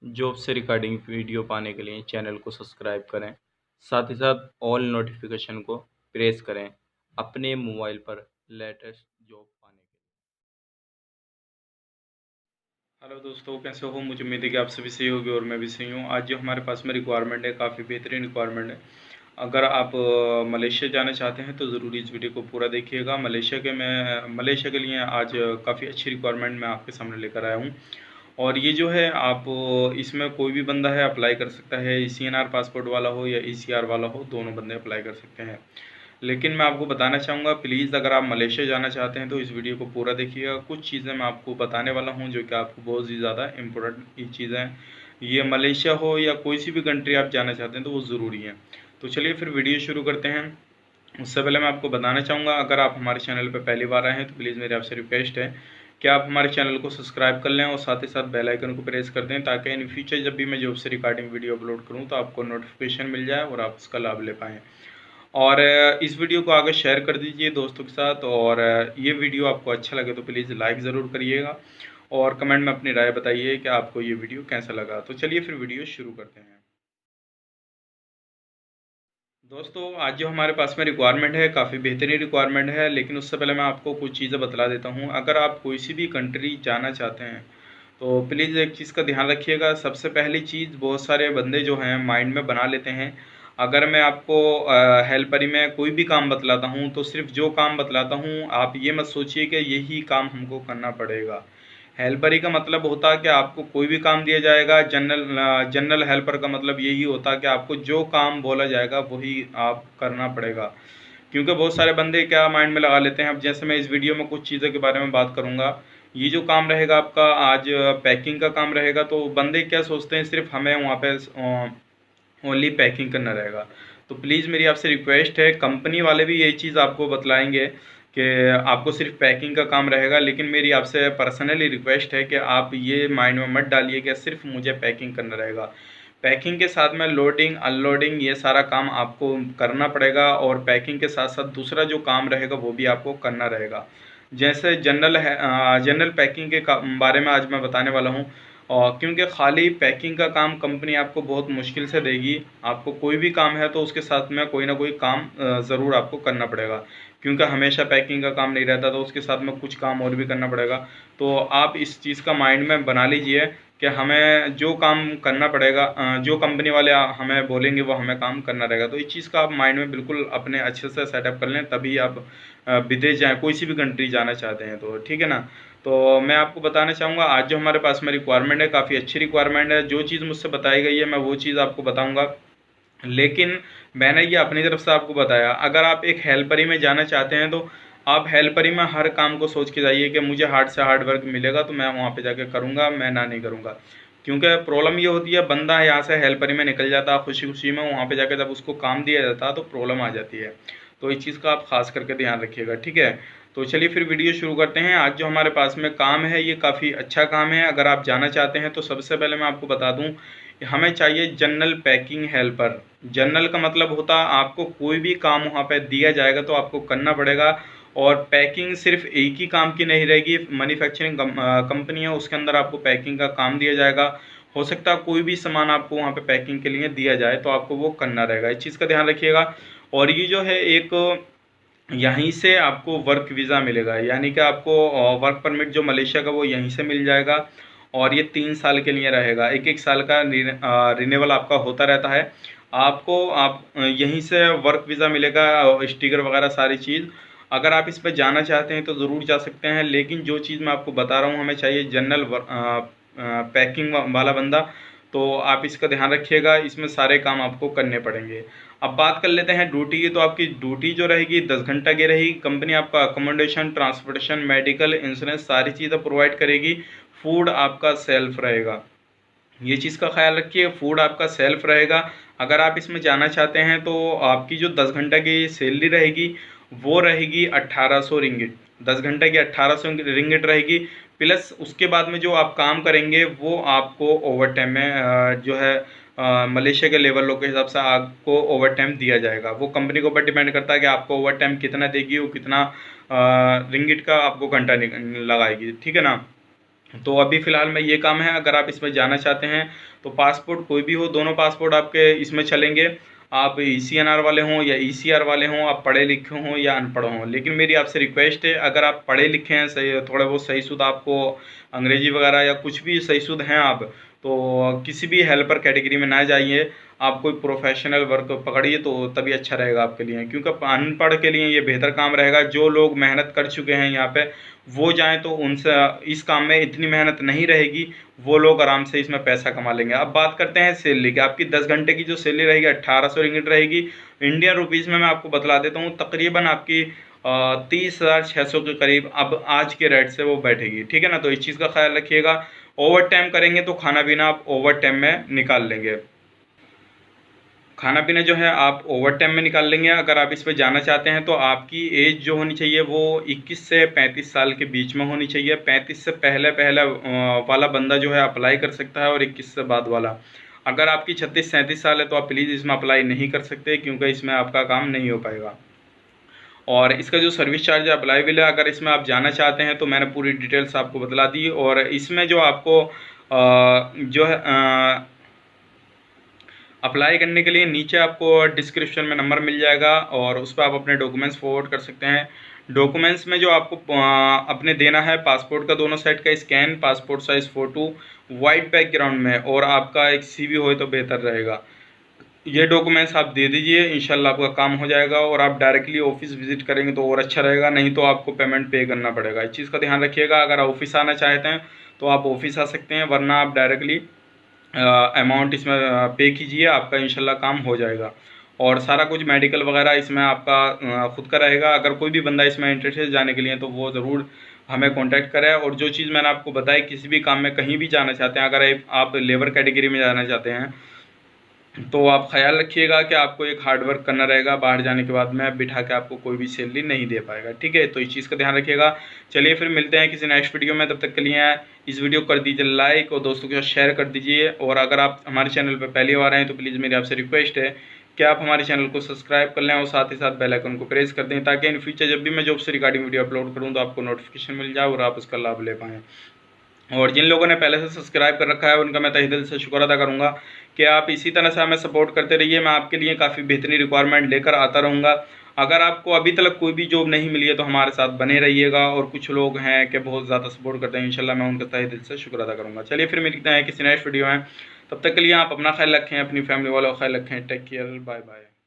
Job से regarding video पाने के लिए चैनल को सब्सक्राइब करें। साथ ही साथ ऑल नोटिफिकेशन को प्रेस करें अपने मोबाइल पर लेटेस्ट जॉब पाने के लिए। हेलो दोस्तों, कैसे हो? मुझे उम्मीद है कि आप सभी सही होगी और मैं भी सही हूँ। आज जो हमारे पास में रिक्वायरमेंट है, काफ़ी बेहतरीन रिक्वायरमेंट है। अगर आप मलेशिया जाना चाहते हैं तो ज़रूर इस वीडियो को पूरा देखिएगा। मलेशिया के लिए आज काफ़ी अच्छी रिक्वायरमेंट मैं आपके सामने लेकर आया हूँ। और ये जो है आप इसमें कोई भी बंदा है अप्लाई कर सकता है, सीएनआर पासपोर्ट वाला हो या ईसीआर वाला हो, दोनों बंदे अप्लाई कर सकते हैं। लेकिन मैं आपको बताना चाहूँगा, प्लीज़ अगर आप मलेशिया जाना चाहते हैं तो इस वीडियो को पूरा देखिएगा। कुछ चीज़ें मैं आपको बताने वाला हूँ जो कि आपको बहुत ही ज़्यादा इम्पोर्टेंट चीज़ें हैं। ये मलेशिया हो या कोई सी भी कंट्री आप जाना चाहते हैं तो वो ज़रूरी है। तो चलिए फिर वीडियो शुरू करते हैं। उससे पहले मैं आपको बताना चाहूँगा, अगर आप हमारे चैनल पर पहली बार आए हैं तो प्लीज़ मेरी आपसे रिक्वेस्ट है कि आप हमारे चैनल को सब्सक्राइब कर लें और साथ ही साथ बेल आइकन को प्रेस कर दें, ताकि इन फ्यूचर जब भी मैं जॉब से रिगार्डिंग वीडियो अपलोड करूँ तो आपको नोटिफिकेशन मिल जाए और आप उसका लाभ ले पाएँ। और इस वीडियो को आगे शेयर कर दीजिए दोस्तों के साथ। और ये वीडियो आपको अच्छा लगे तो प्लीज़ लाइक ज़रूर करिएगा और कमेंट में अपनी राय बताइए कि आपको ये वीडियो कैसा लगा। तो चलिए फिर वीडियो शुरू करते हैं। दोस्तों, आज जो हमारे पास में रिक्वायरमेंट है, काफ़ी बेहतरीन रिक्वायरमेंट है। लेकिन उससे पहले मैं आपको कुछ चीज़ें बतला देता हूँ। अगर आप कोई सी भी कंट्री जाना चाहते हैं तो प्लीज़ एक चीज़ का ध्यान रखिएगा। सबसे पहली चीज़, बहुत सारे बंदे जो हैं माइंड में बना लेते हैं, अगर मैं आपको हेल्परी में कोई भी काम बतलाता हूँ तो सिर्फ जो काम बतलाता हूँ आप ये मत सोचिए कि यही काम हमको करना पड़ेगा। हेल्परी का मतलब होता है कि आपको कोई भी काम दिया जाएगा। जनरल हेल्पर का मतलब यही होता है कि आपको जो काम बोला जाएगा वही आप करना पड़ेगा। क्योंकि बहुत सारे बंदे क्या माइंड में लगा लेते हैं, अब जैसे मैं इस वीडियो में कुछ चीज़ों के बारे में बात करूँगा। ये जो काम रहेगा आपका आज, पैकिंग का काम रहेगा, तो बंदे क्या सोचते हैं सिर्फ हमें वहाँ पे ओनली पैकिंग करना रहेगा। तो प्लीज़ मेरी आपसे रिक्वेस्ट है, कंपनी वाले भी यही चीज़ आपको बतलाएंगे कि आपको सिर्फ पैकिंग का काम रहेगा। लेकिन मेरी आपसे पर्सनली रिक्वेस्ट है कि आप ये माइंड में मत डालिए कि सिर्फ मुझे पैकिंग करना रहेगा। पैकिंग के साथ में लोडिंग अनलोडिंग ये सारा काम आपको करना पड़ेगा, और पैकिंग के साथ साथ दूसरा जो काम रहेगा वो भी आपको करना रहेगा। जैसे जनरल पैकिंग के बारे में आज मैं बताने वाला हूँ। और क्योंकि खाली पैकिंग का काम कंपनी आपको बहुत मुश्किल से देगी। आपको कोई भी काम है तो उसके साथ में कोई ना कोई काम ज़रूर आपको करना पड़ेगा, क्योंकि हमेशा पैकिंग का काम नहीं रहता, तो उसके साथ में कुछ काम और भी करना पड़ेगा। तो आप इस चीज़ का माइंड में बना लीजिए कि हमें जो काम करना पड़ेगा, जो कंपनी वाले हमें बोलेंगे वो हमें काम करना रहेगा। तो इस चीज़ का आप माइंड में बिल्कुल अपने अच्छे से सेटअप कर लें, तभी आप विदेश जाएँ, कोई सी भी कंट्री जाना चाहते हैं तो, ठीक है ना। तो मैं आपको बताना चाहूँगा, आज जो हमारे पास में रिक्वायरमेंट है, काफ़ी अच्छी रिक्वायरमेंट है। जो चीज़ मुझसे बताई गई है मैं वो चीज़ आपको बताऊँगा। लेकिन मैंने ये अपनी तरफ से आपको बताया। अगर आप एक हेल्परी में जाना चाहते हैं तो आप हेल्परी में हर काम को सोच के जाइए कि मुझे हार्ड से हार्ड वर्क मिलेगा तो मैं वहाँ पे जाके करूँगा, मैं ना नहीं करूँगा। क्योंकि प्रॉब्लम ये होती है, बंदा यहाँ से हेल्परी में निकल जाता है खुशी खुशी में, वहाँ पे जाके जब उसको काम दिया जाता है तो प्रॉब्लम आ जाती है। तो इस चीज़ का आप खास करके ध्यान रखिएगा, ठीक है। तो चलिए फिर वीडियो शुरू करते हैं। आज जो हमारे पास में काम है ये काफ़ी अच्छा काम है। अगर आप जाना चाहते हैं तो सबसे पहले मैं आपको बता दूं, हमें चाहिए जनरल पैकिंग हेल्पर। जनरल का मतलब होता है आपको कोई भी काम वहाँ पे दिया जाएगा तो आपको करना पड़ेगा। और पैकिंग सिर्फ एक ही काम की नहीं रहेगी। मैन्युफैक्चरिंग कंपनी है, उसके अंदर आपको पैकिंग का काम दिया जाएगा। हो सकता है कोई भी सामान आपको वहाँ पे पैकिंग के लिए दिया जाए तो आपको वो करना रहेगा। इस चीज़ का ध्यान रखिएगा। और ये जो है एक, यहीं से आपको वर्क वीज़ा मिलेगा, यानी कि आपको वर्क परमिट जो मलेशिया का वो यहीं से मिल जाएगा। और ये 3 साल के लिए रहेगा, एक एक साल का रिन्यूअल आपका होता रहता है। आपको यहीं से वर्क वीज़ा मिलेगा, स्टिकर वगैरह सारी चीज़। अगर आप इस पर जाना चाहते हैं तो ज़रूर जा सकते हैं। लेकिन जो चीज़ मैं आपको बता रहा हूँ, हमें चाहिए जनरल पैकिंग वाला बंदा। तो आप इसका ध्यान रखिएगा, इसमें सारे काम आपको करने पड़ेंगे। अब बात कर लेते हैं ड्यूटी की। तो आपकी ड्यूटी जो रहेगी 10 घंटा की रहेगी। कंपनी आपका अकोमोडेशन, ट्रांसपोर्टेशन, मेडिकल, इंश्योरेंस सारी चीज़ें प्रोवाइड करेगी। फूड आपका सेल्फ रहेगा, ये चीज़ का ख्याल रखिए, फूड आपका सेल्फ रहेगा। अगर आप इसमें जाना चाहते हैं तो आपकी जो 10 घंटा की सैलरी रहेगी वो रहेगी 1800 रिंगिट। 10 घंटे की 1800 रिंगिट रहेगी। प्लस उसके बाद में जो आप काम करेंगे वो आपको ओवर टाइम में जो है मलेशिया के लेवलों के हिसाब से आपको ओवर टाइम दिया जाएगा। वो कंपनी के ऊपर डिपेंड करता है कि आपको ओवर टाइम कितना देगी, वो कितना रिंगिट का आपको घंटा लगाएगी, ठीक है ना। तो अभी फ़िलहाल में ये काम है। अगर आप इसमें जाना चाहते हैं तो पासपोर्ट कोई भी हो, दोनों पासपोर्ट आपके इसमें चलेंगे। आप ECNR वाले हों या ECR वाले हों, आप पढ़े लिखे हों या अनपढ़ हों। लेकिन मेरी आपसे रिक्वेस्ट है, अगर आप पढ़े लिखे हैं, सही थोड़ा बहुत सही शुद्ध आपको अंग्रेजी वगैरह या कुछ भी सही शुद्ध हैं आप, तो किसी भी हेल्पर कैटेगरी में ना जाइए। आप कोई प्रोफेशनल वर्क पकड़िए तो तभी अच्छा रहेगा आपके लिए, क्योंकि अनपढ़ के लिए ये बेहतर काम रहेगा। जो लोग मेहनत कर चुके हैं यहाँ पे वो जाएं तो उनसे इस काम में इतनी मेहनत नहीं रहेगी, वो लोग आराम से इसमें पैसा कमा लेंगे। अब बात करते हैं सैलरी की। आपकी 10 घंटे की जो सैलरी रहेगी 1800 रिंगिट रहेगी। इंडियन रुपीज़ में मैं आपको बतला देता हूँ, तकरीबन आपकी 30,600 के करीब अब आज के रेट से वो बैठेगी। ठीक है ना, तो इस चीज़ का ख्याल रखिएगा। ओवर टाइम करेंगे तो खाना पीना आप ओवर टाइम में निकाल लेंगे। खाना पीना जो है आप ओवर टाइम में निकाल लेंगे। अगर आप इस पे जाना चाहते हैं तो आपकी एज जो होनी चाहिए वो 21 से 35 साल के बीच में होनी चाहिए। 35 से पहले पहला वाला बंदा जो है अप्लाई कर सकता है, और 21 से बाद वाला। अगर आपकी 36-37 साल है तो आप प्लीज़ इसमें अप्लाई नहीं कर सकते, क्योंकि इसमें आपका काम नहीं हो पाएगा। और इसका जो सर्विस चार्ज अप्लाईबल है, अगर इसमें आप जाना चाहते हैं तो मैंने पूरी डिटेल्स आपको बतला दी। और इसमें जो आपको जो है अप्लाई करने के लिए नीचे आपको डिस्क्रिप्शन में नंबर मिल जाएगा, और उस पर आप अपने डॉक्यूमेंट्स फॉरवर्ड कर सकते हैं। डॉक्यूमेंट्स में जो आपको अपने देना है, पासपोर्ट का दोनों साइड का scan, passport size photo white background में, और आपका एक CV हो तो बेहतर रहेगा। ये डॉक्यूमेंट्स आप दे दीजिए, इंशाल्लाह आपका काम हो जाएगा। और आप डायरेक्टली ऑफिस विजिट करेंगे तो और अच्छा रहेगा, नहीं तो आपको पेमेंट पे करना पड़ेगा। इस चीज़ का ध्यान रखिएगा। अगर आप ऑफिस आना चाहते हैं तो आप ऑफिस आ सकते हैं, वरना आप डायरेक्टली अमाउंट इसमें पे कीजिए, आपका इंशाल्लाह काम हो जाएगा। और सारा कुछ मेडिकल वगैरह इसमें आपका खुद का रहेगा। अगर कोई भी बंदा इसमें इंटरेस्टेड जाने के लिए तो वो ज़रूर हमें कांटेक्ट करें। और जो चीज़ मैंने आपको बताई, किसी भी काम में कहीं भी जाना चाहते हैं, अगर आप लेबर कैटेगरी में जाना चाहते हैं तो आप ख्याल रखिएगा कि आपको एक हार्ड वर्क करना रहेगा। बाहर जाने के बाद में बिठा के आपको कोई भी सैलरी नहीं दे पाएगा। ठीक है, तो इस चीज़ का ध्यान रखिएगा। चलिए फिर मिलते हैं किसी नेक्स्ट वीडियो में। तब तक के लिए इस वीडियो को कर दीजिए लाइक, और दोस्तों के साथ शेयर कर दीजिए। और अगर आप हमारे चैनल पर पहली बार आए हैं तो प्लीज़ मेरी आपसे रिक्वेस्ट है कि आप हमारे चैनल को सब्सक्राइब कर लें, और साथ ही साथ बेल आइकन को प्रेस कर दें, ताकि इन फ्यूचर जब भी मैं जॉब से रिगार्डिंग वीडियो अपलोड करूँ तो आपको नोटिफिकेशन मिल जाए और आप उसका लाभ ले पाएँ। और जिन लोगों ने पहले से सब्सक्राइब कर रखा है उनका मैं तहे दिल से शुक्र अदा करूंगा कि आप इसी तरह से हमें सपोर्ट करते रहिए। मैं आपके लिए काफ़ी बेहतरीन रिक्वायरमेंट लेकर आता रहूँगा। अगर आपको अभी तक कोई भी जॉब नहीं मिली है तो हमारे साथ बने रहिएगा। और कुछ लोग हैं कि बहुत ज़्यादा सपोर्ट करते हैं, इंशाल्लाह मैं उनका तहे दिल से शुक्र अदा करूँगा। चलिए फिर मिलते हैं किसी नेक्स्ट वीडियो में। तब तक के लिए आप अपना ख्याल रखें, अपनी फैमिली वालों का ख्याल रखें। Take care, bye bye.